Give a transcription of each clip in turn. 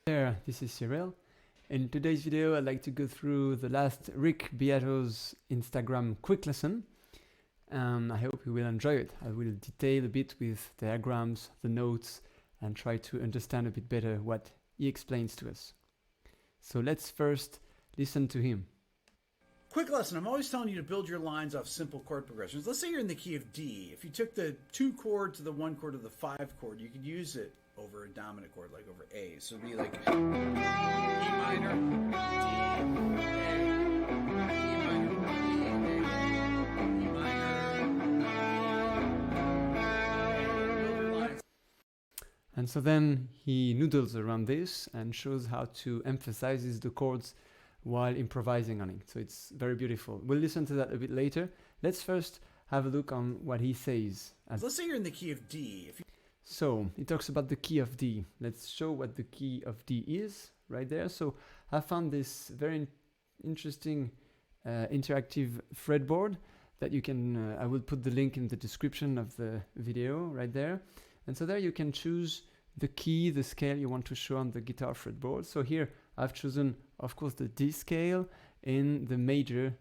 There, this is Cyril. In today's video, I'd like to go through the last Rick Beato's Instagram quick lesson. I hope you will enjoy it. I will detail a bit with diagrams, the notes, and try to understand a bit better what he explains to us. So let's first listen to him. Quick lesson. I'm always telling you to build your lines off simple chord progressions. Let's say you're in the key of D. If you took the 2 chord to the 1 chord to the 5 chord, you could use it over a dominant chord, like over A. So it'd be like E minor, D, A, E minor, D, A, E minor. And so then he noodles around this and shows how to emphasize the chords while improvising on it. So it's very beautiful. We'll listen to that a bit later. Let's first have a look on what he says. Let's say you're in the key of D. So he talks about the key of D. Let's show what the key of D is right there. So I found this very interesting interactive fretboard that you can, I will put the link in the description of the video right there. And so there you can choose the key, the scale you want to show on the guitar fretboard. So here I've chosen, of course, the D scale in the major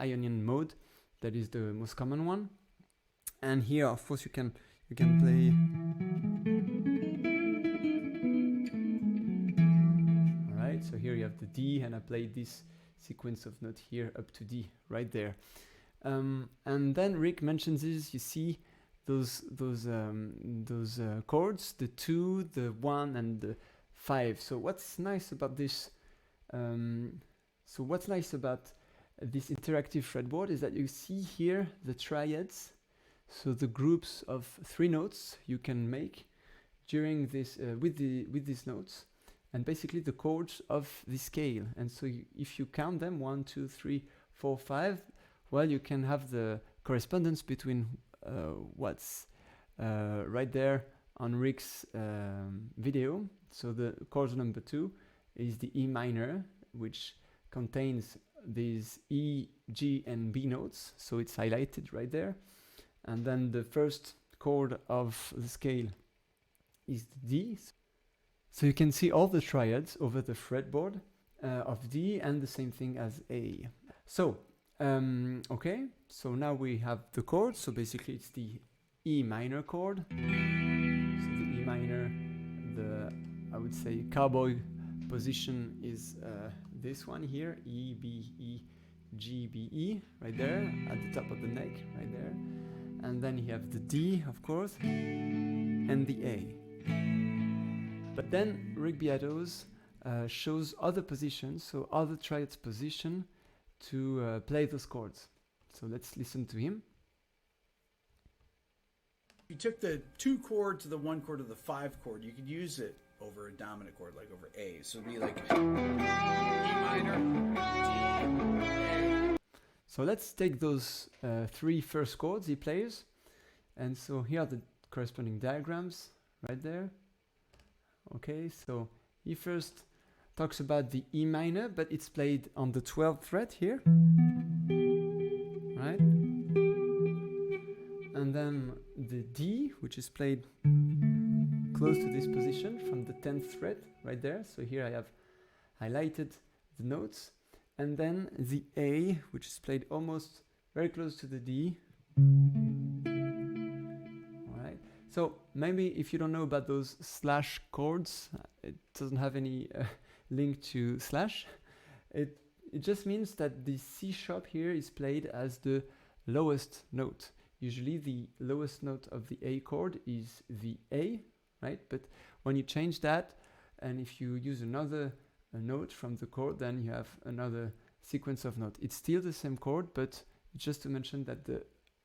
Ionian mode. That is the most common one. And here, of course, you can play. All right. So here you have the D, and I played this sequence of notes here up to D right there. And then Rick mentions this. You see those chords, the 2, the 1, and the 5. So what's nice about this? This interactive fretboard is that you see here the triads, so the groups of 3 notes you can make during this with these notes, and basically the chords of the scale. And so if you count them 1, 2, 3, 4, 5, well, you can have the correspondence between what's right there on Rick's video. So the chord number 2 is the E minor, which contains these E, G, and B notes. So it's highlighted right there. And then the first chord of the scale is the D. So you can see all the triads over the fretboard of D, and the same thing as A. So, okay, so now we have the chord. So basically it's the E minor chord. So the E minor, I would say cowboy position is this one here, E, B, E, G, B, E, right there at the top of the neck, right there. And then you have the D, of course, and the A. But then Rick Beato's shows other positions, so other triads position to play those chords. So let's listen to him. If you took the 2 chord to the 1 chord to the 5 chord, you could use it over a dominant chord, like over A. So it'd be like E minor, D, A. So let's take those 3 first chords he plays. And so here are the corresponding diagrams right there. Okay, so he first talks about the E minor, but it's played on the 12th fret here. Right? And then the D, which is played close to this position from the 10th fret right there. So here I have highlighted the notes. And then the A, which is played almost very close to the D. All right. So maybe if you don't know about those slash chords, it doesn't have any link to slash. It just means that the C sharp here is played as the lowest note. Usually the lowest note of the A chord is the A, right? But when you change that, and if you use another note from the chord, then you have another sequence of notes. It's still the same chord, but just to mention that the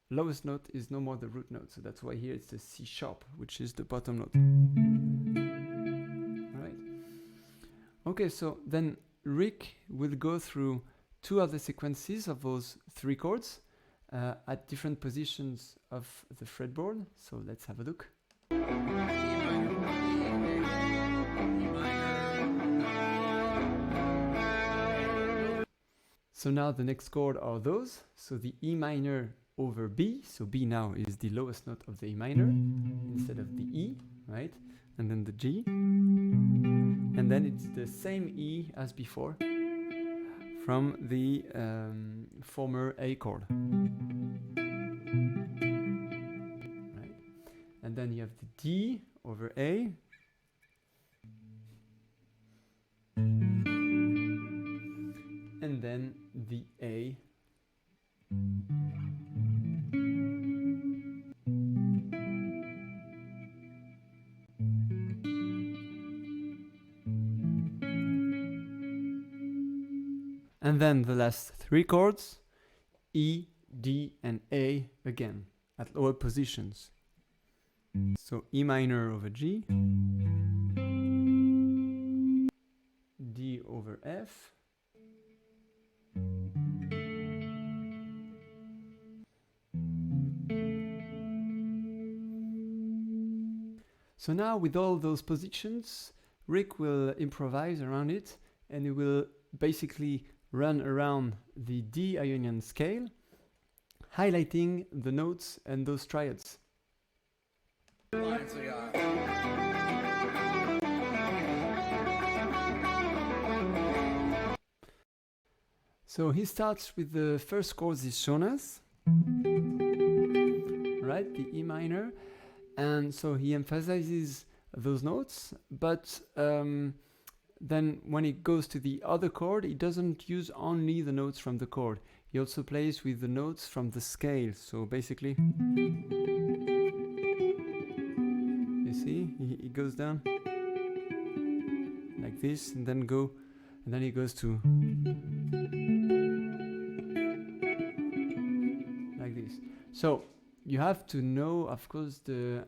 lowest note is no more the root note. So that's why here it's the C sharp, which is the bottom note. All right. Okay, so then Rick will go through 2 other sequences of those 3 chords at different positions of the fretboard. So let's have a look. So now the next chord are those. So the E minor over B. So B now is the lowest note of the E minor instead of the E, right? And then the G. And and then it's the same E as before from the former A chord. Right? And then you have the D over A. And then the A. And then the last three chords, E, D, and A again, at lower positions. So E minor over G, D over F, so now with all those positions, Rick will improvise around it, and he will basically run around the D Ionian scale, highlighting the notes and those triads. So he starts with the first chords he's shown us, right, the E minor, and so he emphasizes those notes, but then when it goes to the other chord, he doesn't use only the notes from the chord. He also plays with the notes from the scale. So basically, you see, he goes down like this, and then he goes to like this. So you have to know, of course, the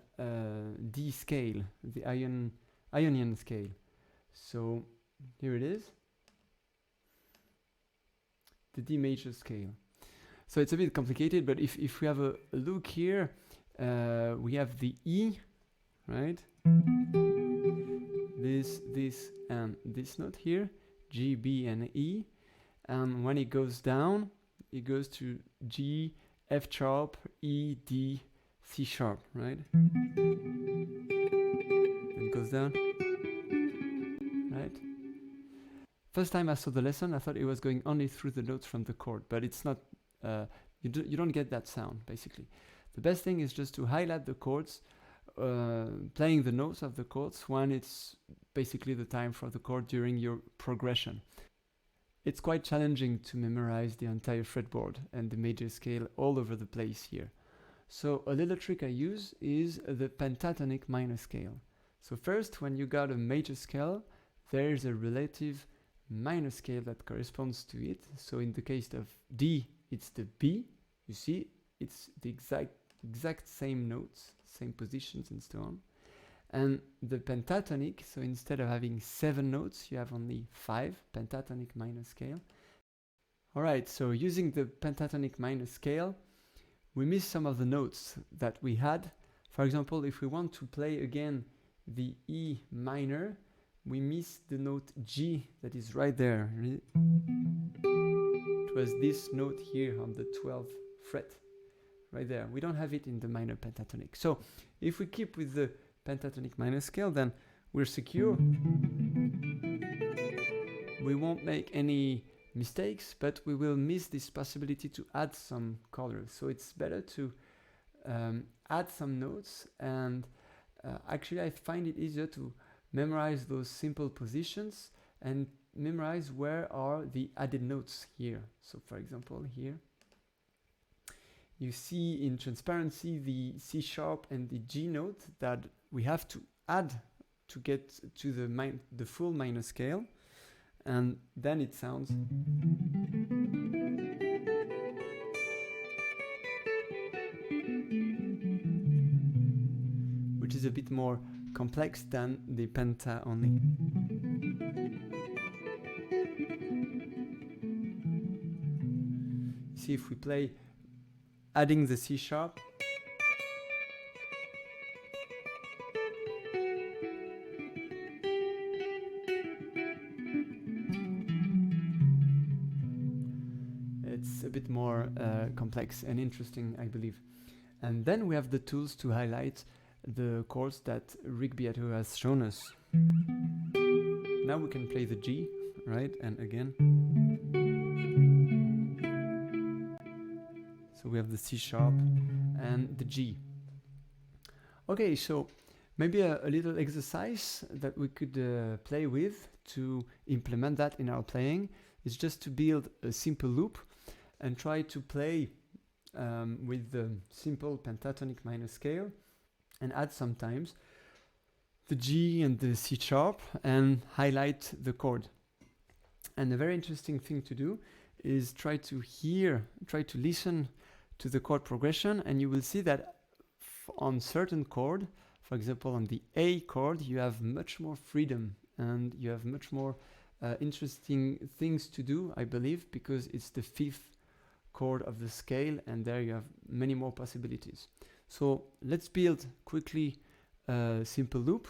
D scale, the Ionian scale. So here it is, the D major scale. So it's a bit complicated, but if we have a look here, we have the E, right? This, and this note here, G, B, and E. And when it goes down, it goes to G, F sharp, E, D, C sharp, right? It goes down. Right? First time I saw the lesson, I thought it was going only through the notes from the chord, but it's not. You don't get that sound, basically. The best thing is just to highlight the chords, playing the notes of the chords when it's basically the time for the chord during your progression. It's quite challenging to memorize the entire fretboard and the major scale all over the place here. So a little trick I use is the pentatonic minor scale. So first, when you got a major scale, there is a relative minor scale that corresponds to it. So in the case of D, it's the B. You see, it's the exact same notes, same positions and so on. And the pentatonic, so instead of having 7 notes, you have only 5, pentatonic minor scale. Alright, so using the pentatonic minor scale, we miss some of the notes that we had. For example, if we want to play again the E minor, we miss the note G that is right there. It was this note here on the 12th fret, right there. We don't have it in the minor pentatonic. So if we keep with the pentatonic minor scale, then we're secure. We won't make any mistakes, but we will miss this possibility to add some colors. So it's better to add some notes, and actually I find it easier to memorize those simple positions and memorize where are the added notes here. So for example here you see in transparency the C sharp and the G note that we have to add to get to the full minor scale, and then it sounds which is a bit more complex than the penta only. See, if we play adding the C sharp, it's a bit more complex and interesting, I believe. And then we have the tools to highlight the chords that Rick Beato has shown us. now we can play the G, right? And again. So we have the C sharp and the G. Okay, so maybe a little exercise that we could play with to implement that in our playing is just to build a simple loop and try to play with the simple pentatonic minor scale and add sometimes the G and the C sharp and highlight the chord. And a very interesting thing to do is try to listen to the chord progression, and you will see that on certain chord, for example on the A chord, you have much more freedom and you have much more interesting things to do, I believe, because it's the fifth chord of the scale and there you have many more possibilities. So let's build quickly a simple loop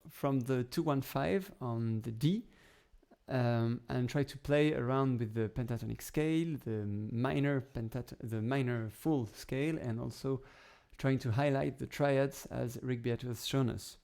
from the 2-1-5 on the D and try to play around with the pentatonic scale, the minor full scale, and also trying to highlight the triads as Rick Beato has shown us.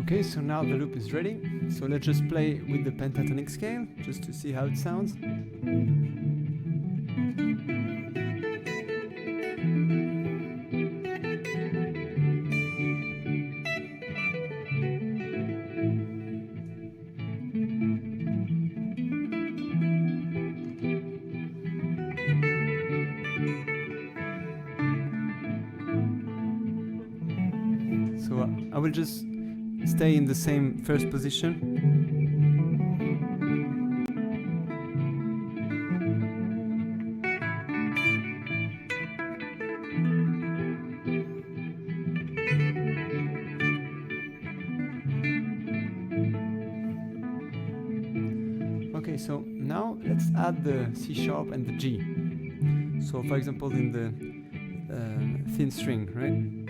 Okay, so now the loop is ready. So let's just play with the pentatonic scale, just to see how it sounds. So I will just stay in the same first position. Okay, so now let's add the C sharp and the G. So for example in the thin string, right?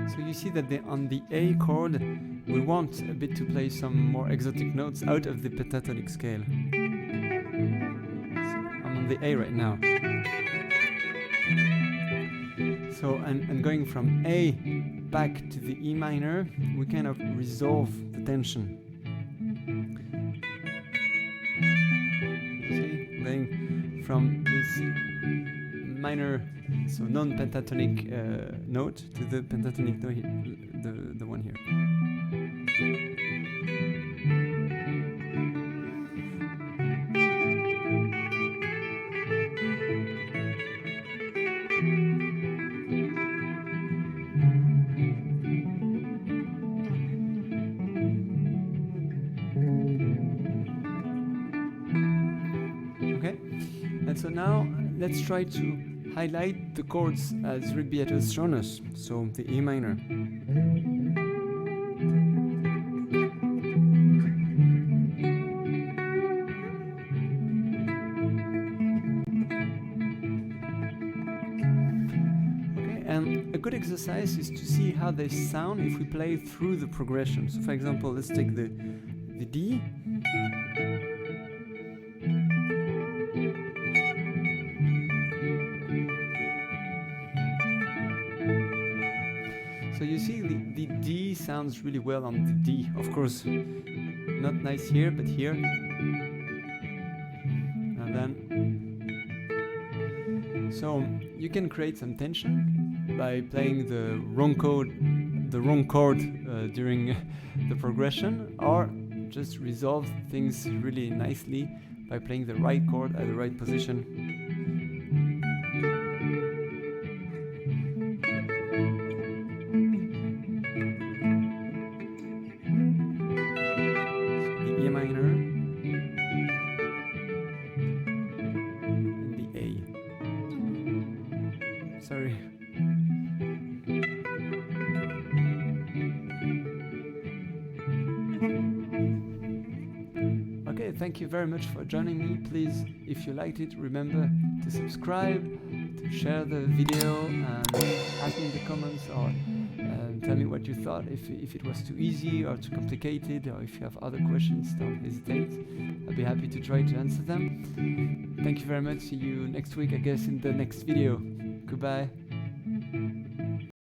So you see that on the A chord, we want a bit to play some more exotic notes out of the pentatonic scale. So I'm on the A right now. So, and going from A back to the E minor, we kind of resolve the tension. See, going from this minor, so non-pentatonic note to the pentatonic note here, the one here. Okay, and so now let's try to highlight the chords as Rick Beato has shown us. So the E minor. Okay, and a good exercise is to see how they sound if we play through the progression. So for example, let's take the D. So you see the D sounds really well on the D. Of course, not nice here, but here. And then, so you can create some tension by playing the wrong chord during the progression, or just resolve things really nicely by playing the right chord at the right position. So the E minor and the A. Sorry. Okay, thank you very much for joining me. Please, if you liked it, remember to subscribe, to share the video, and ask me in the comments, or tell me what you thought, if it was too easy or too complicated, or if you have other questions, don't hesitate. I'll be happy to try to answer them. Thank you very much. See you next week, I guess, in the next video. Goodbye.